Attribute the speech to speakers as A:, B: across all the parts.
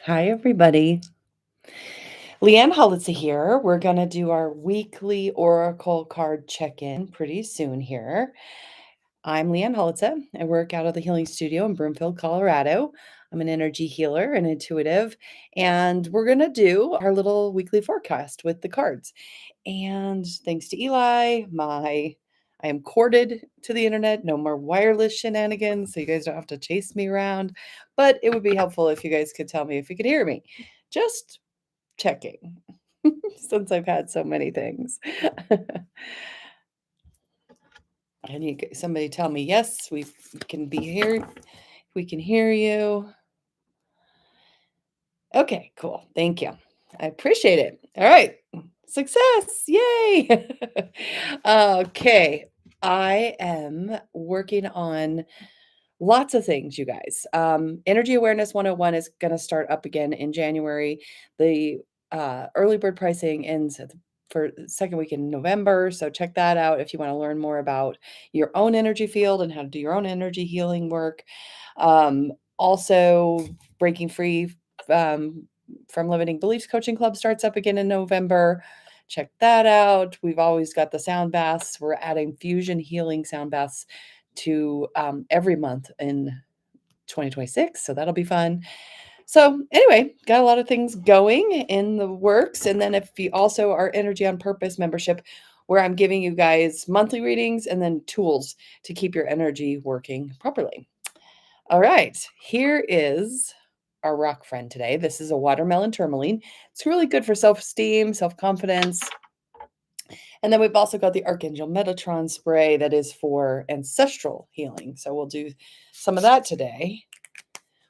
A: Hi, everybody. Leanne Holitza here. We're going to do our weekly Oracle card check in pretty soon here. I'm Leanne Holitza. I work out of the Healing Studio in Broomfield, Colorado. I'm an energy healer and intuitive, and we're going to do our little weekly forecast with the cards. And thanks to Eli, I am corded to the internet, no more wireless shenanigans, so you guys don't have to chase me around. But it would be helpful if you guys could tell me if you could hear me. Just checking since I've had so many things. And somebody tell me, yes, we can be here. We can hear you. Okay, cool. Thank you. I appreciate it. All right. Success. Yay. Okay. I am working on lots of things, you guys. Energy Awareness 101 is going to start up again in January. The early bird pricing ends for the second week in November. So check that out if you want to learn more about your own energy field and how to do your own energy healing work. Also, Breaking Free from Limiting Beliefs Coaching Club starts up again in November. Check that out. We've always got the sound baths. We're adding fusion healing sound baths to every month in 2026. So that'll be fun. So anyway, got a lot of things going in the works. And then if you also our Energy on Purpose membership, where I'm giving you guys monthly readings and then tools to keep your energy working properly. All right, here is our rock friend today. This is a watermelon tourmaline. It's really good for self-esteem, self-confidence. And then we've also got the Archangel Metatron spray that is for ancestral healing. So we'll do some of that today.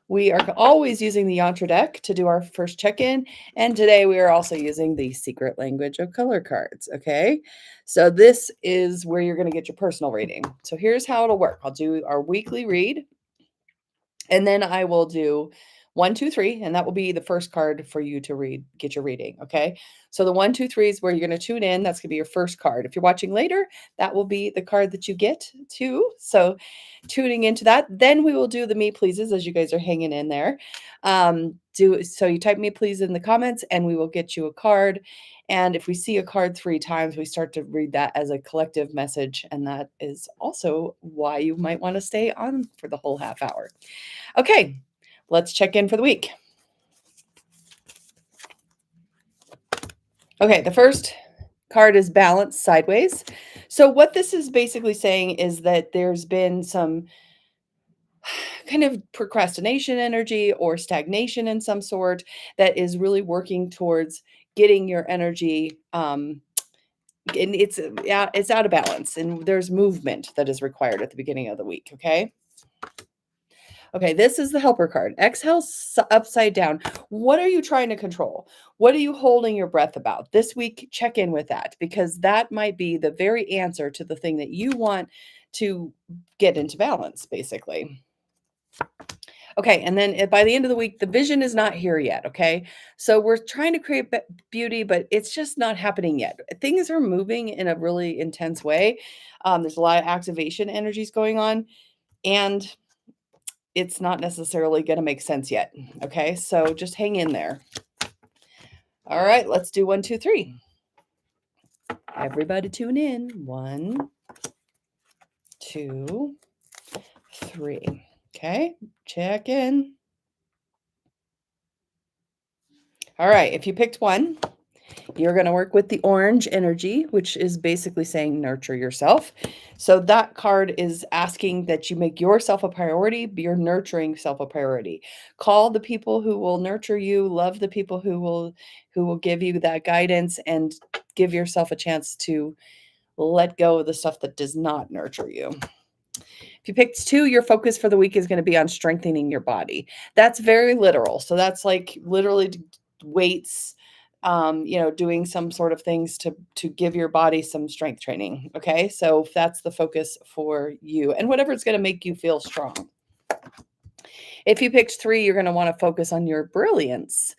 A: We are always using the Yantra deck to do our first check-in. And today we are also using the Secret Language of Color cards, okay? So this is where you're going to get your personal reading. So here's how it'll work. I'll do our weekly read, and then I will do 1, 2, 3, and that will be the first card for you to get your reading. Okay. So the 1, 2, 3 is where you're going to tune in. That's going to be your first card. If you're watching later, that will be the card that you get to. So tuning into that. Then we will do the me pleases as you guys are hanging in there. So you type me please in the comments and we will get you a card. And if we see a card 3 times, we start to read that as a collective message. And that is also why you might want to stay on for the whole half hour. Okay, let's check in for the week. Okay, the first card is Balance Sideways. So what this is basically saying is that there's been some kind of procrastination energy or stagnation in some sort that is really working towards getting your energy and it's out of balance, and there's movement that is required at the beginning of the week. Okay, this is the helper card. Exhale upside down. What are you trying to control? What are you holding your breath about? This week, check in with that, because that might be the very answer to the thing that you want to get into balance, basically. Okay, and then by the end of the week, the vision is not here yet, okay? So we're trying to create beauty, but it's just not happening yet. Things are moving in a really intense way. There's a lot of activation energies going on, and it's not necessarily going to make sense yet. Okay, so just hang in there. All right, let's do 1, 2, 3. Everybody tune in. 1, 2, 3. Okay, check in. All right, if you picked 1, you're going to work with the orange energy, which is basically saying nurture yourself. So that card is asking that you make yourself a priority, be your nurturing self a priority. Call the people who will nurture you, love the people who will give you that guidance, and give yourself a chance to let go of the stuff that does not nurture you. If you picked 2, your focus for the week is going to be on strengthening your body. That's very literal. So that's like literally weights, doing some sort of things to give your body some strength training. Okay, so that's the focus for you, and whatever it's going to make you feel strong. If you picked 3, you're going to want to focus on your brilliance.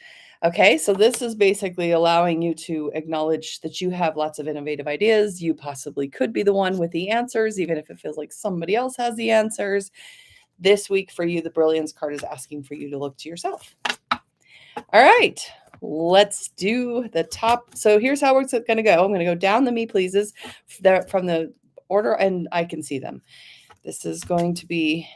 A: Okay, so this is basically allowing you to acknowledge that you have lots of innovative ideas. You possibly could be the one with the answers, even if it feels like somebody else has the answers. This week for you, the brilliance card is asking for you to look to yourself. All right, let's do the top. So here's how it's going to go. I'm going to go down the me pleases from the order, and I can see them. This is going to be,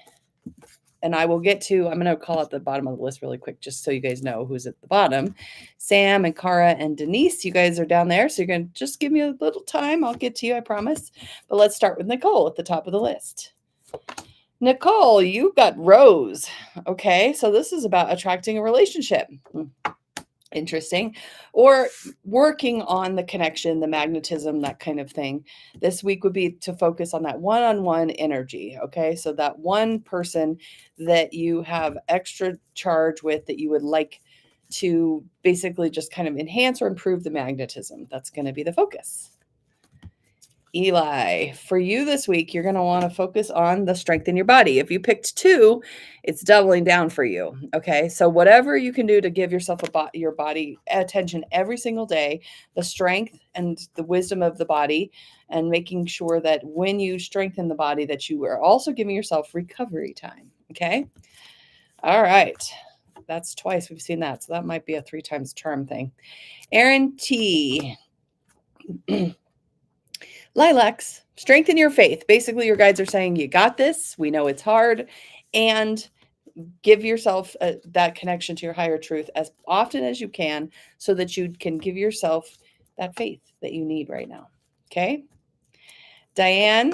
A: and I will get to, I'm going to call out the bottom of the list really quick, just so you guys know who's at the bottom. Sam and Cara and Denise, you guys are down there. So you're going to just give me a little time. I'll get to you, I promise. But let's start with Nicole at the top of the list. Nicole, you got Rose. Okay, so this is about attracting a relationship. Interesting. Or working on the connection, the magnetism, that kind of thing. This week would be to focus on that one-on-one energy. Okay, so that one person that you have extra charge with that you would like to basically just kind of enhance or improve the magnetism. That's going to be the focus. Eli, for you this week, you're going to want to focus on the strength in your body. If you picked 2, it's doubling down for you. Okay. So whatever you can do to give yourself your body attention every single day, the strength and the wisdom of the body, and making sure that when you strengthen the body, that you are also giving yourself recovery time. Okay. All right. That's twice we've seen that. So that might be a 3 times charm thing. Aaron T. Lilacs, strengthen your faith. Basically, your guides are saying, you got this. We know it's hard. And give yourself that connection to your higher truth as often as you can so that you can give yourself that faith that you need right now. Okay. Diane,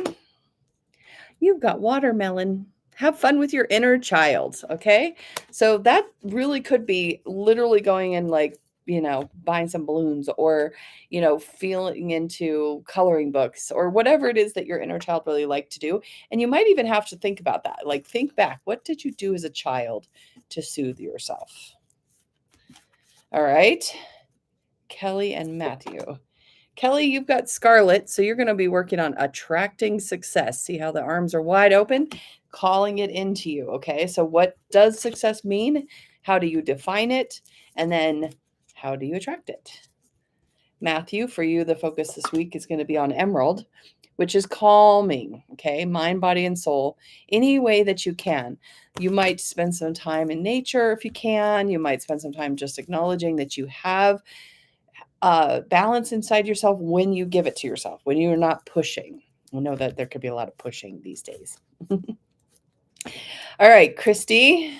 A: you've got watermelon. Have fun with your inner child. Okay. So that really could be literally going and buying some balloons or, feeling into coloring books or whatever it is that your inner child really like to do. And you might even have to think about that. Like, think back. What did you do as a child to soothe yourself? All right. Kelly and Matthew. Kelly, you've got Scarlet, so you're going to be working on attracting success. See how the arms are wide open? Calling it into you, okay? So what does success mean? How do you define it? And then how do you attract it? Matthew, for you, the focus this week is going to be on Emerald, which is calming, okay? Mind, body, and soul, any way that you can. You might spend some time in nature if you can. You might spend some time just acknowledging that you have balance inside yourself when you give it to yourself, when you're not pushing. I know that there could be a lot of pushing these days. All right, Christy,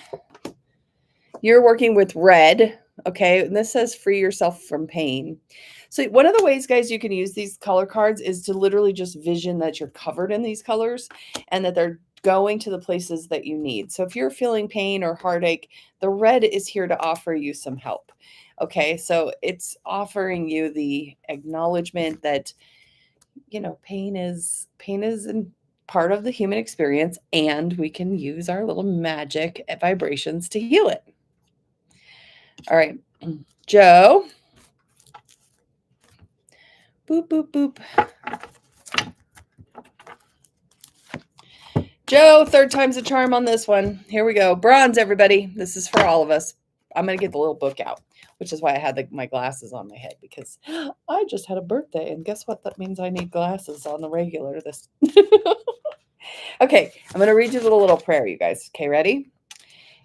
A: you're working with red. Okay, and this says free yourself from pain. So one of the ways, guys, you can use these color cards is to literally just vision that you're covered in these colors and that they're going to the places that you need. So if you're feeling pain or heartache, the red is here to offer you some help. Okay, so it's offering you the acknowledgement that, pain is part of the human experience, and we can use our little magic vibrations to heal it. All right, Joe. Boop, boop, boop. Joe, 3rd time's a charm on this one. Here we go. Bronze, everybody. This is for all of us. I'm going to get the little book out, which is why I had my glasses on my head, because I just had a birthday, and guess what? That means I need glasses on the regular. Okay, I'm going to read you the little prayer, you guys. Okay, ready?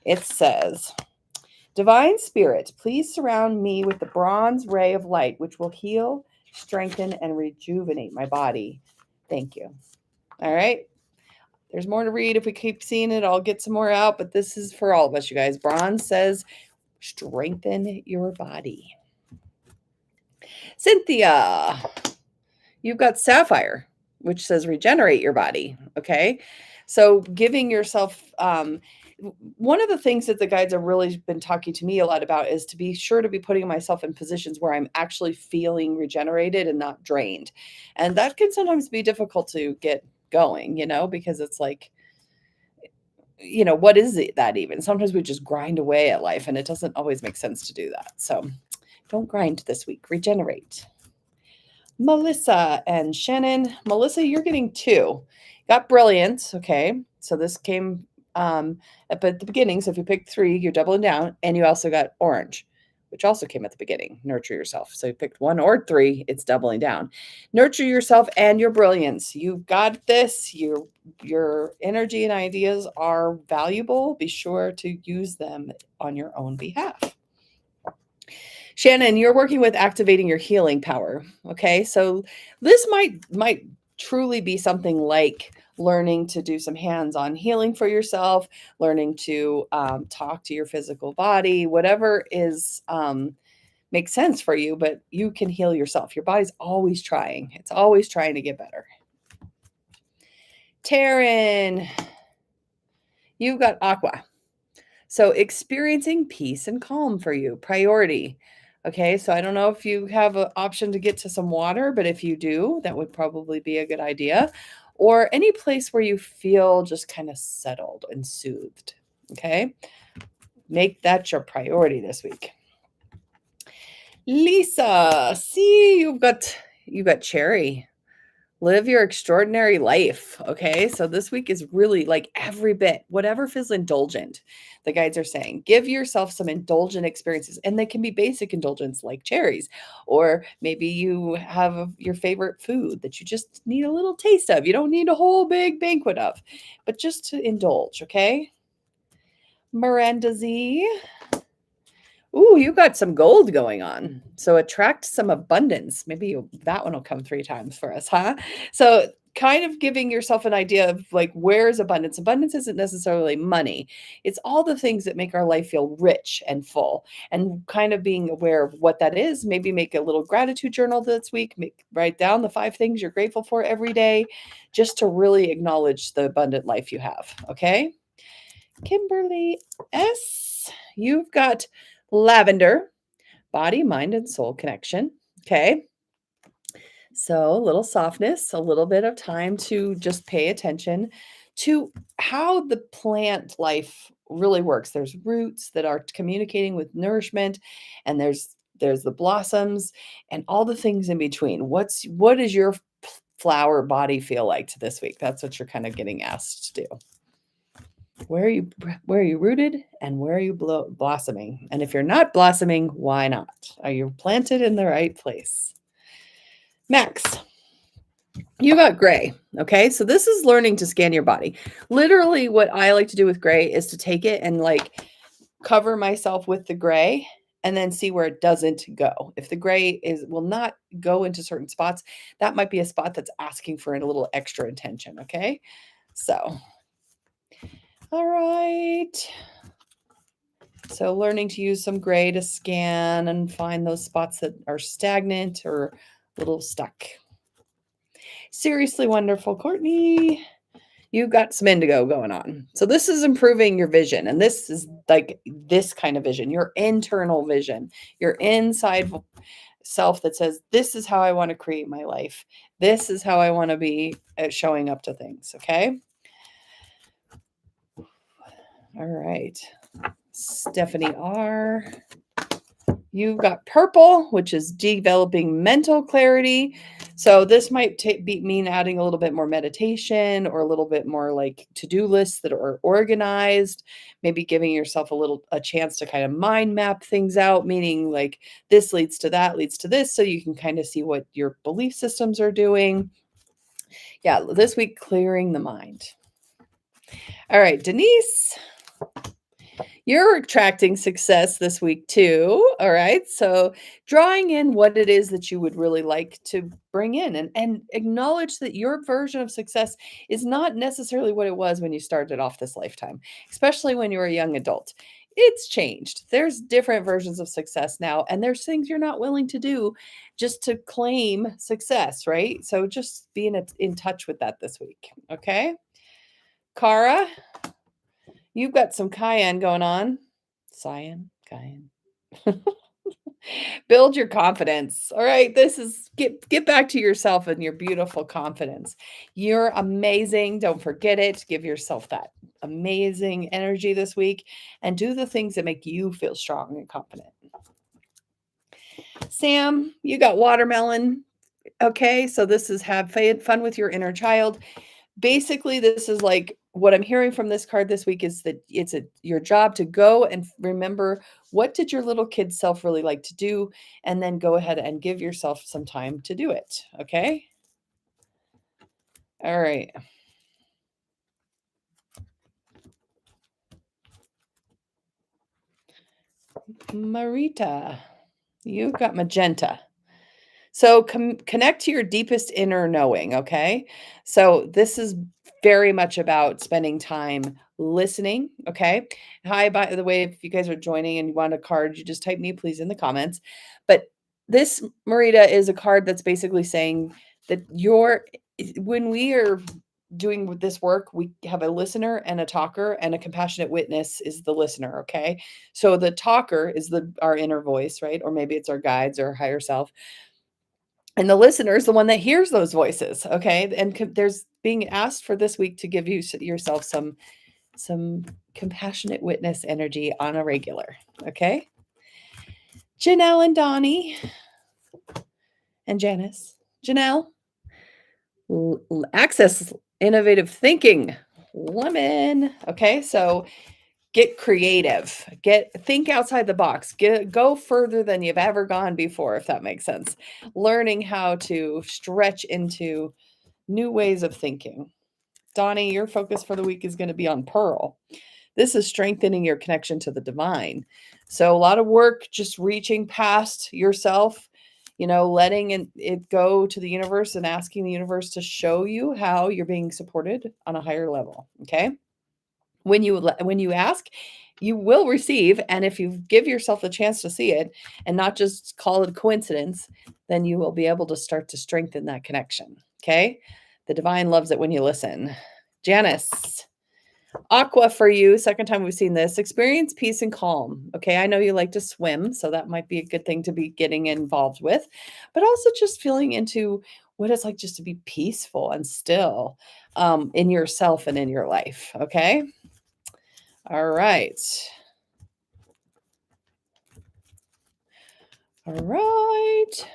A: It says, Divine Spirit, please surround me with the bronze ray of light, which will heal, strengthen, and rejuvenate my body. Thank you. All right. There's more to read. If we keep seeing it, I'll get some more out, but this is for all of us, you guys. Bronze says, strengthen your body. Cynthia, you've got Sapphire, which says regenerate your body. Okay. So giving yourself, one of the things that the guides have really been talking to me a lot about is to be sure to be putting myself in positions where I'm actually feeling regenerated and not drained. And that can sometimes be difficult to get going, because it's like, what is it that even? Sometimes we just grind away at life and it doesn't always make sense to do that. So don't grind this week, regenerate. Melissa and Shannon. Melissa, you're getting 2. Got brilliance. Okay. So this came at the beginning. So if you picked 3, you're doubling down. And you also got orange, which also came at the beginning. Nurture yourself. So you picked 1 or 3, it's doubling down. Nurture yourself and your brilliance. You've got this. Your energy and ideas are valuable. Be sure to use them on your own behalf. Shannon, you're working with activating your healing power. Okay. So this might truly be something like learning to do some hands-on healing for yourself, learning to talk to your physical body, whatever is makes sense for you, but you can heal yourself. Your body's always trying. It's always trying to get better. Taryn, you've got aqua. So experiencing peace and calm for you, priority. Okay, so I don't know if you have an option to get to some water, but if you do, that would probably be a good idea. Or any place where you feel just kind of settled and soothed. Okay, make that your priority this week. Lisa, see, you've got cherry. Live your extraordinary life. Okay. So this week is really like every bit, whatever feels indulgent, the guides are saying. Give yourself some indulgent experiences. And they can be basic indulgence like cherries. Or maybe you have your favorite food that you just need a little taste of. You don't need a whole big banquet of, but just to indulge. Okay. Miranda Z. Ooh, you got some gold going on. So attract some abundance. Maybe that one will come 3 times for us, huh? So kind of giving yourself an idea of like, where's abundance? Abundance isn't necessarily money. It's all the things that make our life feel rich and full, and kind of being aware of what that is. Maybe make a little gratitude journal this week. Write down the 5 things you're grateful for every day, just to really acknowledge the abundant life you have. Okay. Kimberly S., you've got lavender, body, mind, and soul connection. Okay. So a little softness, a little bit of time to just pay attention to how the plant life really works. There's roots that are communicating with nourishment, and there's the blossoms and all the things in between. What does your flower body feel like to this week? That's what you're kind of getting asked to do. Where are you rooted, and where are you blossoming? And if you're not blossoming, why not? Are you planted in the right place? Max, you got gray. Okay. So this is learning to scan your body. Literally, what I like to do with gray is to take it and like cover myself with the gray and then see where it doesn't go. If the gray will not go into certain spots, that might be a spot that's asking for a little extra attention. Okay. So, all right. So learning to use some gray to scan and find those spots that are stagnant or a little stuck. Seriously wonderful, Courtney. You've got some indigo going on. So this is improving your vision. And this is like this kind of vision, your internal vision, your inside self that says, this is how I want to create my life. This is how I want to be showing up to things. Okay. All right. Stephanie R., you've got purple, which is developing mental clarity. So this might mean adding a little bit more meditation or a little bit more like to-do lists that are organized, maybe giving yourself a chance to kind of mind map things out, meaning like this leads to that, leads to this, so you can kind of see what your belief systems are doing. Yeah, this week, clearing the mind. All right, Denise, you're attracting success this week too. All right. So drawing in what it is that you would really like to bring in, and acknowledge that your version of success is not necessarily what it was when you started off this lifetime, especially when you were a young adult. It's changed. There's different versions of success now, and there's things you're not willing to do just to claim success, right? So just being in touch with that this week. Okay. Cara, you've got some cayenne going on. Cayenne. Build your confidence. All right. This is get back to yourself and your beautiful confidence. You're amazing. Don't forget it. Give yourself that amazing energy this week and do the things that make you feel strong and confident. Sam, you got watermelon. Okay. So this is have fun with your inner child. Basically, this is like what I'm hearing from this card this week is that it's your job to go and remember, what did your little kid self really like to do, and then go ahead and give yourself some time to do it. Okay. All right. Marita, You've got magenta. So connect to your deepest inner knowing, okay? So this is very much about spending time listening, okay? Hi, by the way, if you guys are joining and you want a card, you just type me, please, in the comments. But this, Marita, is a card that's basically saying that when we are doing this work, we have a listener and a talker, and a compassionate witness is the listener, okay? So the talker is our inner voice, right? Or maybe it's our guides or higher self, and the listener is the one that hears those voices, okay? And there's being asked for this week to give yourself some compassionate witness energy on a regular, okay? Janelle and Donnie and Janice. Janelle, access innovative thinking. Lemon. Okay, so get creative. Think outside the box. Go further than you've ever gone before, if that makes sense. Learning how to stretch into new ways of thinking. Donnie, your focus for the week is going to be on Pearl. This is strengthening your connection to the divine. So a lot of work just reaching past yourself, letting it go to the universe and asking the universe to show you how you're being supported on a higher level, okay? When you ask, you will receive, and if you give yourself a chance to see it and not just call it a coincidence, then you will be able to start to strengthen that connection, okay? The divine loves it when you listen. Janice, Aqua for you, second time we've seen this. Experience peace and calm. Okay, I know you like to swim, so that might be a good thing to be getting involved with, but also just feeling into what it's like just to be peaceful and still in yourself and in your life, okay? All right. All right.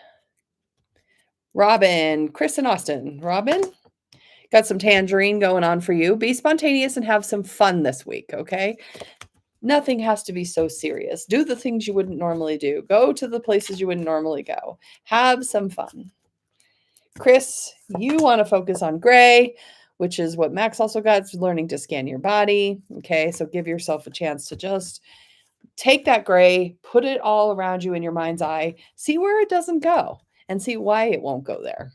A: Robin, Chris and Austin. Robin, got some tangerine going on for you. Be spontaneous and have some fun this week, okay? Nothing has to be so serious. Do the things you wouldn't normally do. Go to the places you wouldn't normally go. Have some fun. Chris, you want to focus on gray, which is what Max also got. It's learning to scan your body. Okay, so give yourself a chance to just take that gray, put it all around you in your mind's eye, see where it doesn't go, and see why it won't go there.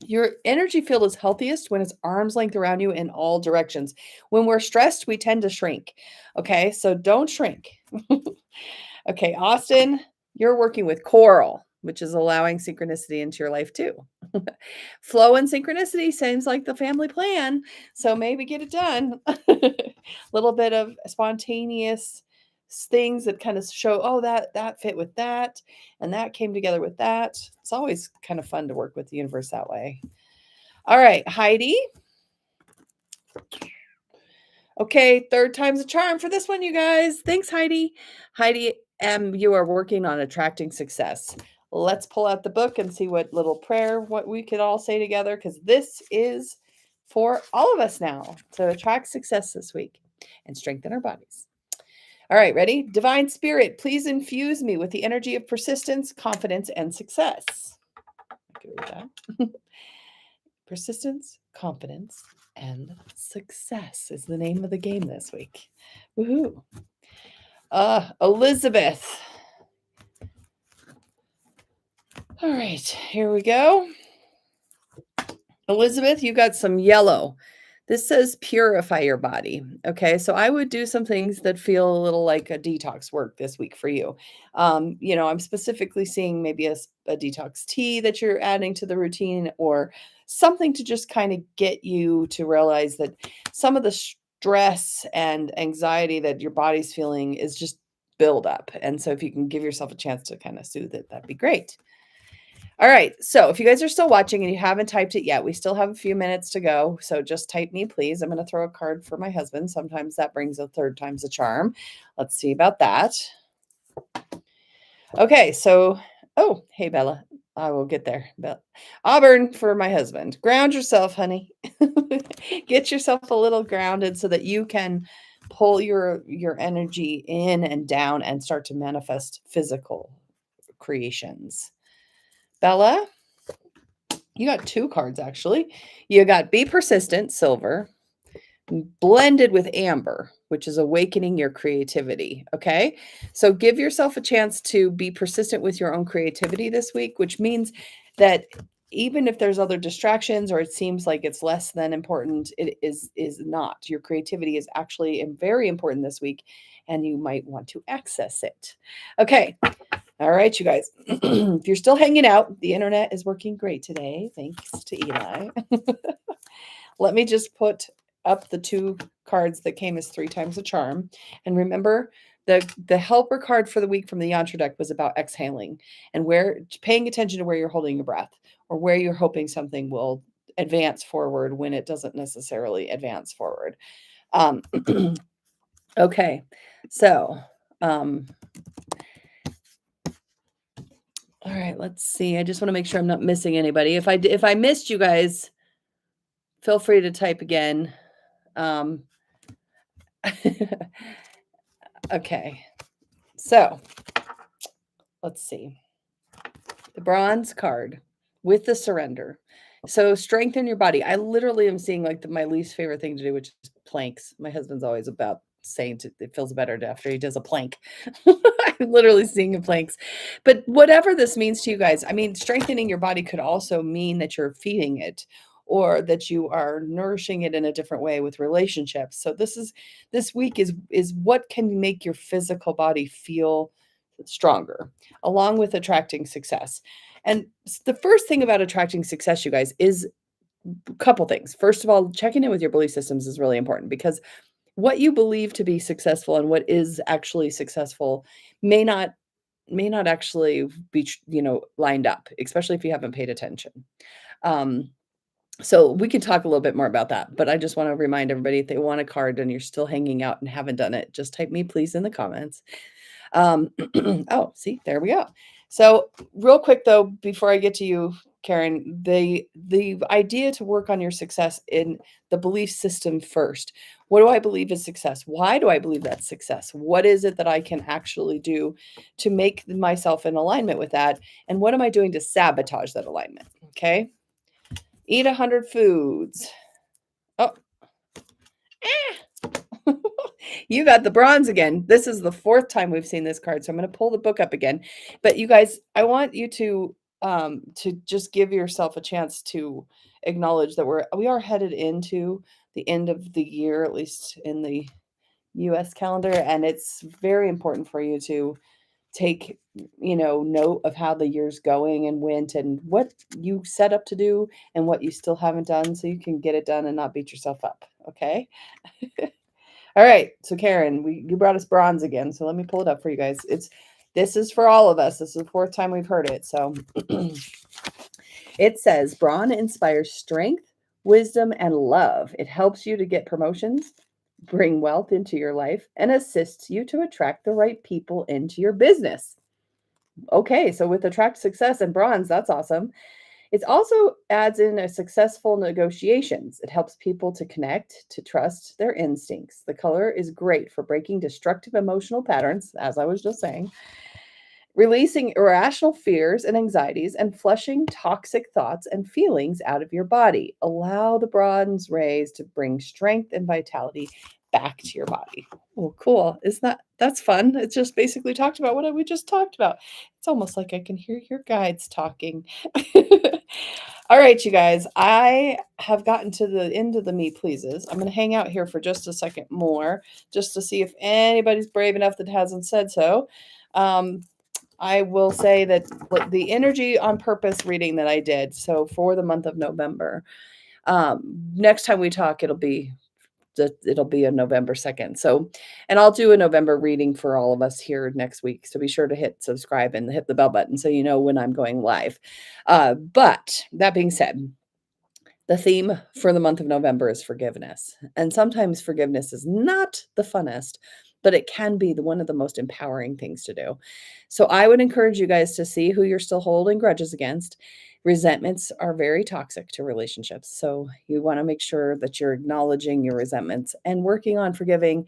A: Your energy field is healthiest when it's arm's length around you in all directions. When we're stressed, we tend to shrink. Okay, so don't shrink. Okay, Austin, you're working with coral, which is allowing synchronicity into your life too. Flow and synchronicity seems like the family plan, so maybe get it done. A little bit of spontaneous things that kind of show, oh, that fit with that, and that came together with that. It's always kind of fun to work with the universe that way. All right, Heidi. Okay, third time's a charm for this one, you guys. Thanks, Heidi. Heidi, you are working on attracting success. Let's pull out the book and see what we could all say together, because this is for all of us now to attract success this week and strengthen our bodies. All right, ready? Divine Spirit, please infuse me with the energy of persistence, confidence, and success. I can read that. Persistence, confidence, and success is the name of the game this week. Woohoo. Elizabeth. All right, here we go. Elizabeth, you got some yellow. This says purify your body. Okay, so I would do some things that feel a little like a detox work this week for you. I'm specifically seeing maybe a detox tea that you're adding to the routine, or something to just kind of get you to realize that some of the stress and anxiety that your body's feeling is just build up. And so if you can give yourself a chance to kind of soothe it, that'd be great. All right. So if you guys are still watching and you haven't typed it yet, we still have a few minutes to go. So just type me, please. I'm going to throw a card for my husband. Sometimes that brings a third time's a charm. Let's see about that. Okay. So, hey, Bella. I will get there. Auburn for my husband. Ground yourself, honey. Get yourself a little grounded so that you can pull your energy in and down and start to manifest physical creations. Bella, you got two cards, actually. You got Be Persistent, silver. blended with amber, which is awakening your creativity. Okay. So give yourself a chance to be persistent with your own creativity this week, which means that even if there's other distractions or it seems like it's less than important, it is not. Your creativity is actually very important this week, and you might want to access it. Okay. All right, you guys. If you're still hanging out, the internet is working great today, thanks to Eli. Let me just put up the 2 cards that came as 3 times a charm. And remember, the helper card for the week from the yantra deck was about exhaling and where paying attention to where you're holding your breath or where you're hoping something will advance forward when it doesn't necessarily advance forward. Okay. So, all right, let's see. I just want to make sure I'm not missing anybody. If I missed you guys, feel free to type again. Um, okay. So, let's see. The bronze card with the surrender. So strengthen your body. I literally am seeing like my least favorite thing to do, which is planks. My husband's always about saying it feels better after he does a plank. I'm literally seeing the planks. But whatever this means to you guys, I mean, strengthening your body could also mean that you're feeding it or that you are nourishing it in a different way with relationships. So this week is what can make your physical body feel stronger along with attracting success. And the first thing about attracting success, you guys, is a couple things. First of all, checking in with your belief systems is really important because what you believe to be successful and what is actually successful may not actually be lined up, especially if you haven't paid attention. Um, so we can talk a little bit more about that, but I just want to remind everybody if they want a card and you're still hanging out and haven't done it, just type me please in the comments. Oh, see, there we go. So real quick though, before I get to you, Karen, the idea to work on your success in the belief system first. What do I believe is success? Why do I believe that's success? What is it that I can actually do to make myself in alignment with that? And what am I doing to sabotage that alignment? Okay. Eat 100 foods. Oh, you got the bronze again. This is the 4th time we've seen this card, so I'm going to pull the book up again. But you guys, I want you to just give yourself a chance to acknowledge that we are headed into the end of the year, at least in the US calendar, and it's very important for you to take note of how the year's going and went and what you set up to do and what you still haven't done so you can get it done and not beat yourself up. Okay. All right. So Karen, you brought us bronze again. So let me pull it up for you guys. This is for all of us. This is the 4th time we've heard it. So it says bronze inspires strength, wisdom, and love. It helps you to get promotions, bring wealth into your life, and assists you to attract the right people into your business. Okay, so with attract success and bronze, that's awesome. It also adds in a successful negotiations. It helps people to connect, to trust their instincts. The color is great for breaking destructive emotional patterns, as I was just saying, releasing irrational fears and anxieties, and flushing toxic thoughts and feelings out of your body. Allow the bronze rays to bring strength and vitality back to your body. Oh, cool. Isn't that's fun? It's just basically talked about what we just talked about. It's almost like I can hear your guides talking. All right, you guys, I have gotten to the end of the me pleases. I'm going to hang out here for just a second more, just to see if anybody's brave enough that hasn't said so. I will say that the energy on purpose reading that I did, so for the month of November, next time we talk, it'll be a November 2nd. So, and I'll do a November reading for all of us here next week. So be sure to hit subscribe and hit the bell button so you know when I'm going live. But that being said, the theme for the month of November is forgiveness. And sometimes forgiveness is not the funnest, but it can be one of the most empowering things to do. So I would encourage you guys to see who you're still holding grudges against. Resentments are very toxic to relationships. So you want to make sure that you're acknowledging your resentments and working on forgiving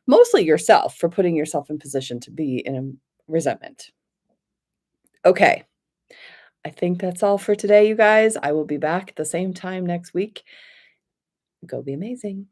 A: mostly yourself for putting yourself in position to be in a resentment. Okay. I think that's all for today, you guys. I will be back at the same time next week. Go be amazing.